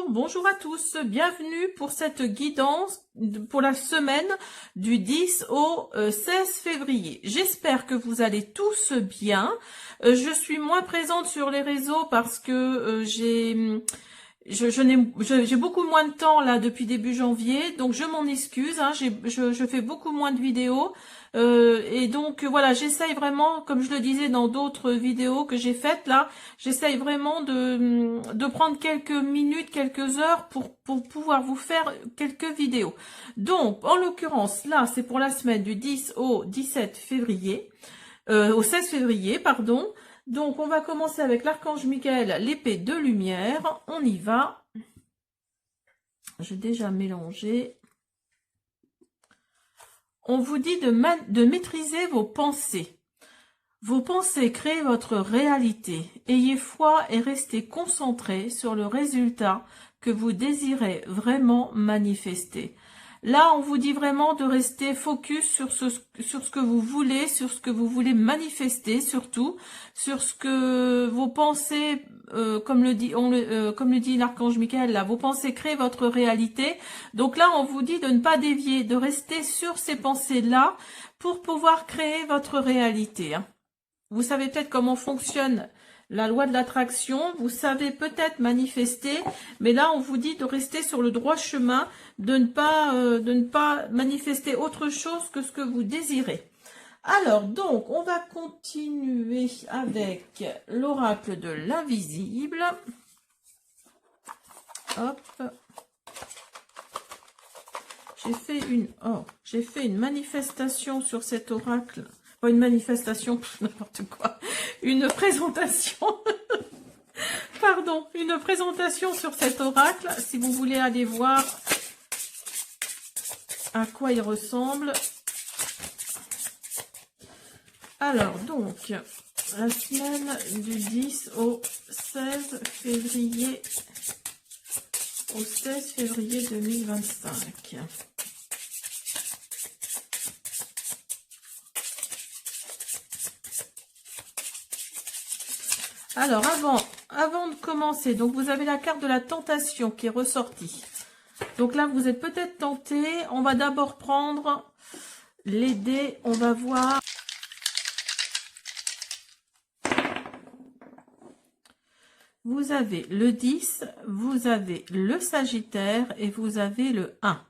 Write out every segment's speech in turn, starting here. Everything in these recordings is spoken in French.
bonjour à tous, bienvenue pour cette guidance pour la semaine du 10 au 16 février. J'espère que vous allez tous bien. Je suis moins présente sur les réseaux parce que j'ai beaucoup moins de temps là depuis début janvier, donc je m'en excuse, hein, je fais beaucoup moins de vidéos. Et donc voilà, j'essaye vraiment, comme je le disais dans d'autres vidéos que j'ai faites là, j'essaye vraiment de prendre quelques minutes, quelques heures pour pouvoir vous faire quelques vidéos. Donc en l'occurrence là, c'est pour la semaine du 10 au 17 février, au 16 février, pardon. Donc on va commencer avec l'archange Michael, l'épée de lumière. On y va. J'ai déjà mélangé. On vous dit de maîtriser vos pensées. Vos pensées créent votre réalité. Ayez foi et restez concentré sur le résultat que vous désirez vraiment manifester. Là, on vous dit vraiment de rester focus sur ce que vous voulez, sur ce que vous voulez manifester, surtout sur ce que vos pensées, comme le dit l'archange Michael, là, vos pensées créent votre réalité. Donc là, on vous dit de ne pas dévier, de rester sur ces pensées-là pour pouvoir créer votre réalité. Hein. Vous savez peut-être comment fonctionne la loi de l'attraction, vous savez peut-être manifester, mais là on vous dit de rester sur le droit chemin, de ne pas manifester autre chose que ce que vous désirez. Alors donc on va continuer avec l'oracle de l'invisible. Hop. J'ai fait une manifestation sur cet oracle. Pas une manifestation, n'importe quoi. Une présentation. Pardon, une présentation sur cet oracle. Si vous voulez aller voir à quoi il ressemble. Alors, donc, la semaine du 10 au 16 février. Au 16 février 2025. Alors, avant de commencer, donc vous avez la carte de la tentation qui est ressortie. Donc là, vous êtes peut-être tenté. On va d'abord prendre les dés. On va voir. Vous avez le 10, vous avez le Sagittaire et vous avez le 1.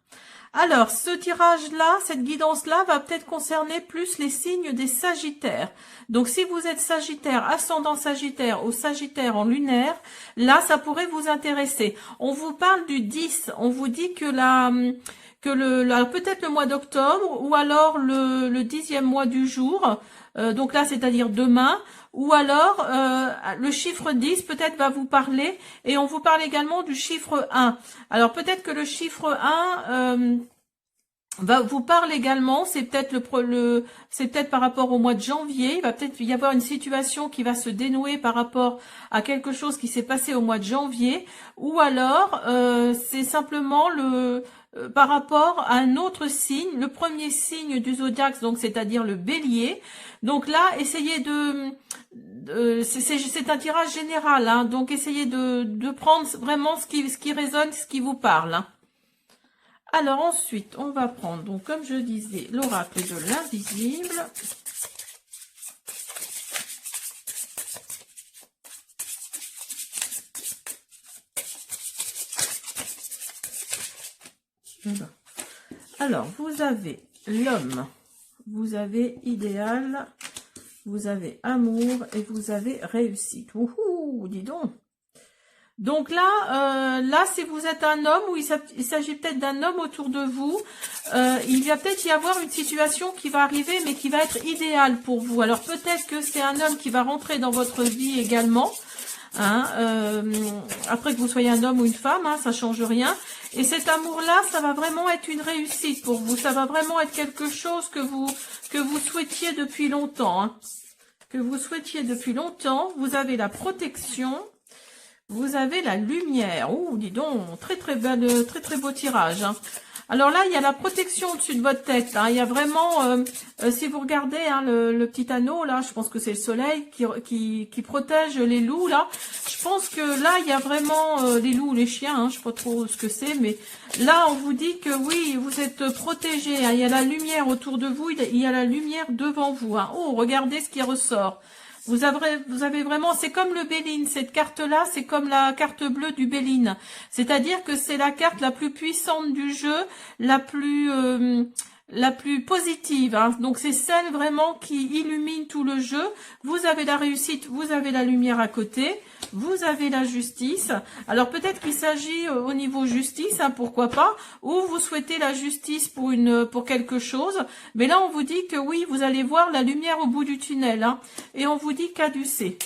Alors, ce tirage-là, cette guidance-là va peut-être concerner plus les signes des Sagittaires. Donc, si vous êtes Sagittaire, ascendant Sagittaire ou Sagittaire en lunaire, là, ça pourrait vous intéresser. On vous parle du 10. On vous dit que peut-être le mois d'octobre ou alors le 10e mois du jour, donc là, c'est-à-dire demain, ou alors le chiffre 10 peut-être va vous parler, et on vous parle également du chiffre 1. Alors peut-être que le chiffre 1 va vous parle également, c'est peut-être c'est peut-être par rapport au mois de janvier, il va peut-être y avoir une situation qui va se dénouer par rapport à quelque chose qui s'est passé au mois de janvier, ou alors c'est simplement par rapport à un autre signe, le premier signe du zodiaque, donc c'est-à-dire le Bélier. Donc là, essayez c'est un tirage général, hein, donc essayez de prendre vraiment ce qui résonne, ce qui vous parle. Hein. Alors ensuite, on va prendre, donc comme je disais, l'oracle de l'invisible. Alors, vous avez l'homme, vous avez idéal, vous avez amour et vous avez réussite. Wouhou, dis donc. Donc là, si vous êtes un homme, ou il s'agit peut-être d'un homme autour de vous, il va peut-être y avoir une situation qui va arriver, mais qui va être idéale pour vous. Alors peut-être que c'est un homme qui va rentrer dans votre vie également. Hein, après que vous soyez un homme ou une femme, hein, ça change rien. Et cet amour-là, ça va vraiment être une réussite pour vous. Ça va vraiment être quelque chose que vous souhaitiez depuis longtemps. Hein. Que vous souhaitiez depuis longtemps. Vous avez la protection. vous avez la lumière. Oh, dis donc, très très belle, très très beau tirage, hein. Alors là, il y a la protection au-dessus de votre tête, hein. Il y a vraiment, si vous regardez, hein, le petit anneau, là, je pense que c'est le soleil qui protège les loups, là. Je pense que là, il y a vraiment les loups, les chiens, hein, je sais pas trop ce que c'est, mais là, on vous dit que oui, vous êtes protégés, hein. Il y a la lumière autour de vous, il y a la lumière devant vous, hein. Oh, regardez ce qui ressort. Vous avez vraiment, c'est comme le Béline, cette carte-là, c'est comme la carte bleue du Béline. C'est-à-dire que c'est la carte la plus puissante du jeu, la plus positive, hein. Donc c'est celle vraiment qui illumine tout le jeu. Vous avez la réussite, vous avez la lumière à côté, vous avez la justice. Alors peut-être qu'il s'agit au niveau justice, hein, pourquoi pas, ou vous souhaitez la justice pour quelque chose. Mais là on vous dit que oui, vous allez voir la lumière au bout du tunnel, hein, et on vous dit caducé.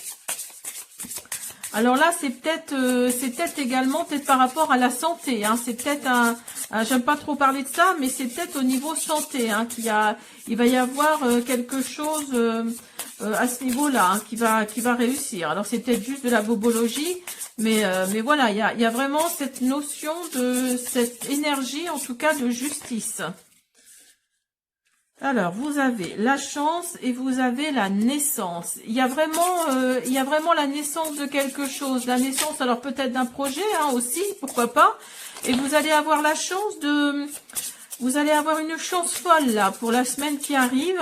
Alors là, c'est peut-être également peut-être par rapport à la santé, hein. C'est peut-être j'aime pas trop parler de ça, mais c'est peut-être au niveau santé, hein, il va y avoir quelque chose à ce niveau-là, hein, qui va réussir. Alors c'est peut-être juste de la bobologie, mais voilà, il y a vraiment cette notion de cette énergie, en tout cas de justice. Alors, vous avez la chance et vous avez la naissance. Il y a vraiment la naissance de quelque chose. La naissance, alors peut-être d'un projet, hein, aussi, pourquoi pas. Et vous allez avoir la chance vous allez avoir une chance folle, là, pour la semaine qui arrive.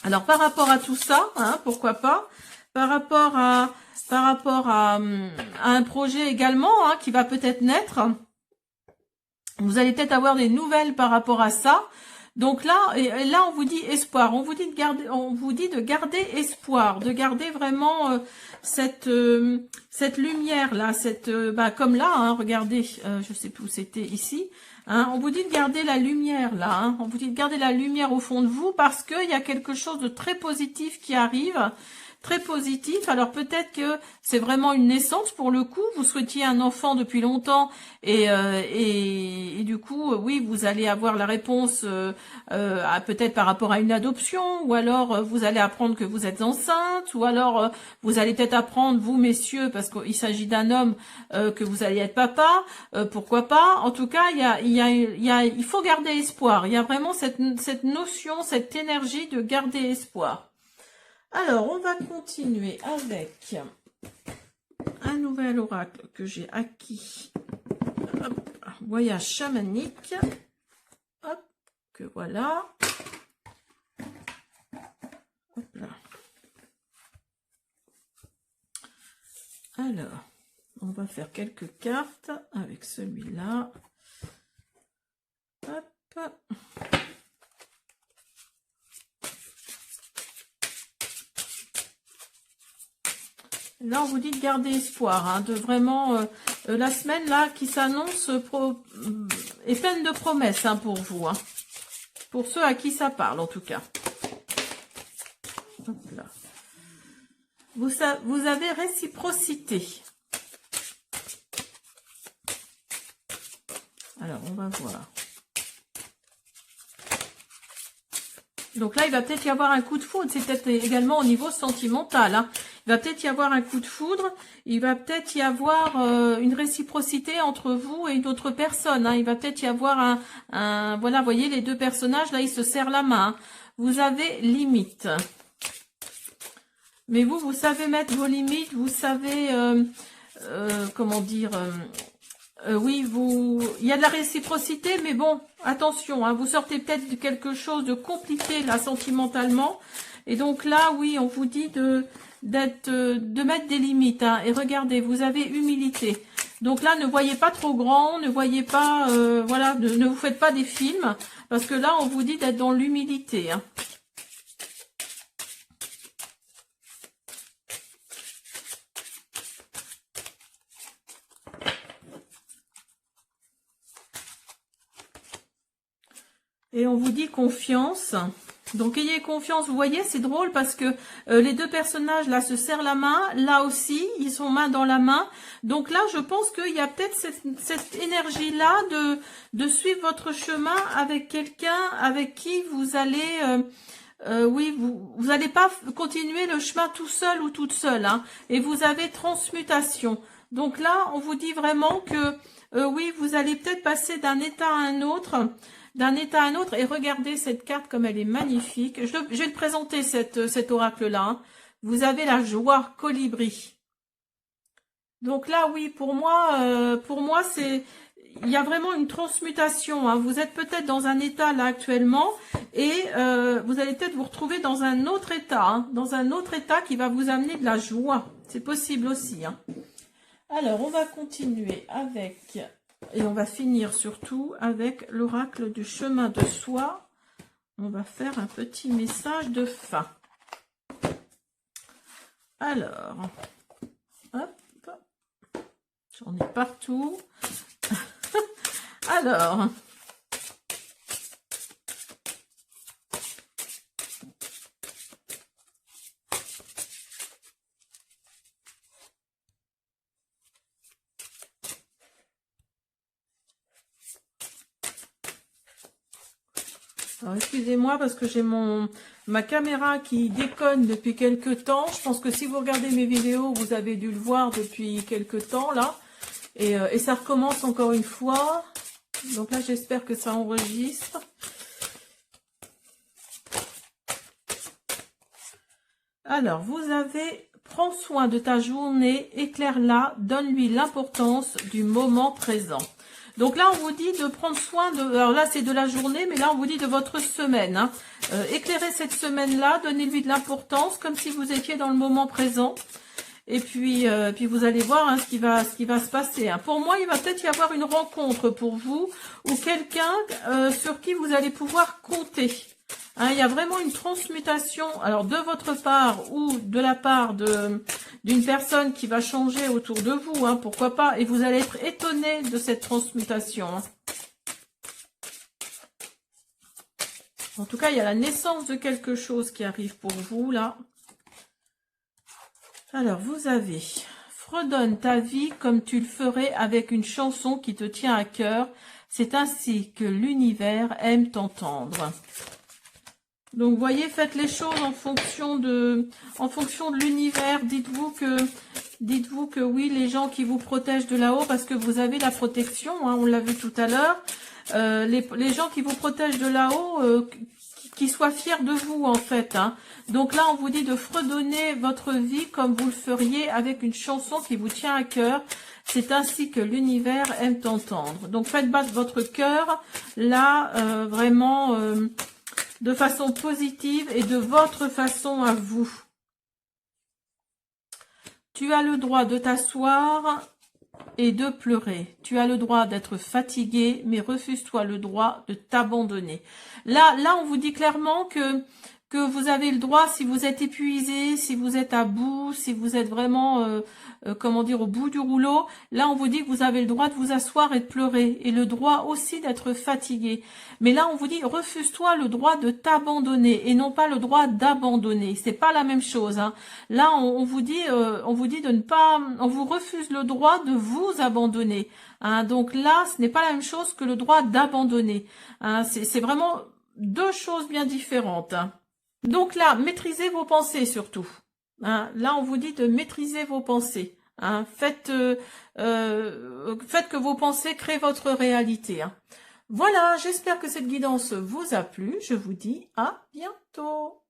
Alors, par rapport à tout ça, hein, pourquoi pas. Par rapport à un projet également, hein, qui va peut-être naître. Vous allez peut-être avoir des nouvelles par rapport à ça. Donc là, on vous dit espoir, on vous dit de garder espoir, de garder vraiment cette lumière là, comme là, hein, regardez, je sais plus où c'était ici, hein, on vous dit de garder la lumière là, hein, on vous dit de garder la lumière au fond de vous parce qu'il y a quelque chose de très positif qui arrive. Très positif. Alors peut-être que c'est vraiment une naissance pour le coup. Vous souhaitiez un enfant depuis longtemps et du coup, oui, vous allez avoir la réponse peut-être par rapport à une adoption, ou alors vous allez apprendre que vous êtes enceinte, ou alors vous allez peut-être apprendre, vous messieurs, parce qu'il s'agit d'un homme, que vous allez être papa. Pourquoi pas. En tout cas, il faut garder espoir. Il y a vraiment cette notion, cette énergie de garder espoir. Alors, on va continuer avec un nouvel oracle que j'ai acquis. Hop, voyage chamanique. Hop, que voilà. Hop là. Alors, on va faire quelques cartes avec celui-là. Hop. Là, on vous dit de garder espoir, hein, de vraiment la semaine là qui s'annonce est pleine de promesses, hein, pour vous, hein, pour ceux à qui ça parle en tout cas. Hop là. Vous avez réciprocité. Alors, on va voir. Donc là, il va peut-être y avoir un coup de foudre. C'est peut-être également au niveau sentimental, hein. Il va peut-être y avoir un coup de foudre. Il va peut-être y avoir une réciprocité entre vous et une autre personne, hein. Il va peut-être y avoir voilà, vous voyez, les deux personnages, là, ils se serrent la main, hein. Vous avez limite. Mais vous savez mettre vos limites. Vous savez, comment dire... oui, il y a de la réciprocité, mais bon, attention, hein, vous sortez peut-être de quelque chose de compliqué là sentimentalement, et donc là, oui, on vous dit de mettre des limites, hein, et regardez, vous avez humilité. Donc là, ne voyez pas trop grand, ne voyez pas, voilà, ne vous faites pas des films, parce que là, on vous dit d'être dans l'humilité, hein. Et on vous dit confiance. Donc ayez confiance. Vous voyez, c'est drôle parce que les deux personnages là se serrent la main. Là aussi, ils sont main dans la main. Donc là, je pense qu'il y a peut-être cette énergie-là de suivre votre chemin avec quelqu'un avec qui vous allez oui, vous n'allez pas continuer le chemin tout seul ou toute seule, hein, et vous avez transmutation. Donc là, on vous dit vraiment que oui, vous allez peut-être passer d'un état à un autre, et regardez cette carte comme elle est magnifique. Je vais te présenter cet oracle-là. Hein. Vous avez la joie colibri. Donc là, oui, pour moi, c'est, il y a vraiment une transmutation. Hein. Vous êtes peut-être dans un état là actuellement et vous allez peut-être vous retrouver dans un autre état, hein, dans un autre état qui va vous amener de la joie. C'est possible aussi. Hein. Alors, on va continuer avec, et on va finir surtout avec l'oracle du chemin de soi. On va faire un petit message de fin. Alors, hop. J'en ai partout. Alors, excusez-moi parce que j'ai ma caméra qui déconne depuis quelques temps. Je pense que si vous regardez mes vidéos, vous avez dû le voir depuis quelques temps là. Et ça recommence encore une fois. Donc là, j'espère que ça enregistre. Alors, vous avez « Prends soin de ta journée, éclaire-la, donne-lui l'importance du moment présent ». Donc là, on vous dit de prendre soin de... Alors là, c'est de la journée, mais là, on vous dit de votre semaine. Hein. Éclairez cette semaine-là, donnez-lui de l'importance, comme si vous étiez dans le moment présent. Et puis vous allez voir hein, ce qui va se passer. Hein. Pour moi, il va peut-être y avoir une rencontre pour vous ou quelqu'un sur qui vous allez pouvoir compter. Hein, il y a vraiment une transmutation, alors de votre part ou de la part d'une personne qui va changer autour de vous, hein, pourquoi pas. Et vous allez être étonné de cette transmutation. Hein. En tout cas, il y a la naissance de quelque chose qui arrive pour vous là. Alors, vous avez « Fredonne ta vie comme tu le ferais avec une chanson qui te tient à cœur. C'est ainsi que l'univers aime t'entendre. » Donc, vous voyez, faites les choses en fonction de l'univers. Dites-vous que oui, les gens qui vous protègent de là-haut, parce que vous avez la protection, hein, on l'a vu tout à l'heure, les gens qui vous protègent de là-haut, qui soient fiers de vous en fait. Hein. Donc là, on vous dit de fredonner votre vie comme vous le feriez avec une chanson qui vous tient à cœur. C'est ainsi que l'univers aime t'entendre. Donc faites battre votre cœur là, vraiment de façon positive et de votre façon à vous. Tu as le droit de t'asseoir et de pleurer. Tu as le droit d'être fatigué, mais refuse-toi le droit de t'abandonner. Là, on vous dit clairement que vous avez le droit, si vous êtes épuisé, si vous êtes à bout, si vous êtes vraiment, comment dire, au bout du rouleau, là, on vous dit que vous avez le droit de vous asseoir et de pleurer, et le droit aussi d'être fatigué. Mais là, on vous dit, refuse-toi le droit de t'abandonner, et non pas le droit d'abandonner. C'est pas la même chose. Hein. Là, on vous dit de ne pas, on vous refuse le droit de vous abandonner. Hein. Donc là, ce n'est pas la même chose que le droit d'abandonner. Hein. C'est vraiment deux choses bien différentes. Hein. Donc là, maîtrisez vos pensées surtout. Hein, là, on vous dit de maîtriser vos pensées. Hein, faites que vos pensées créent votre réalité. Hein. Voilà, j'espère que cette guidance vous a plu. Je vous dis à bientôt.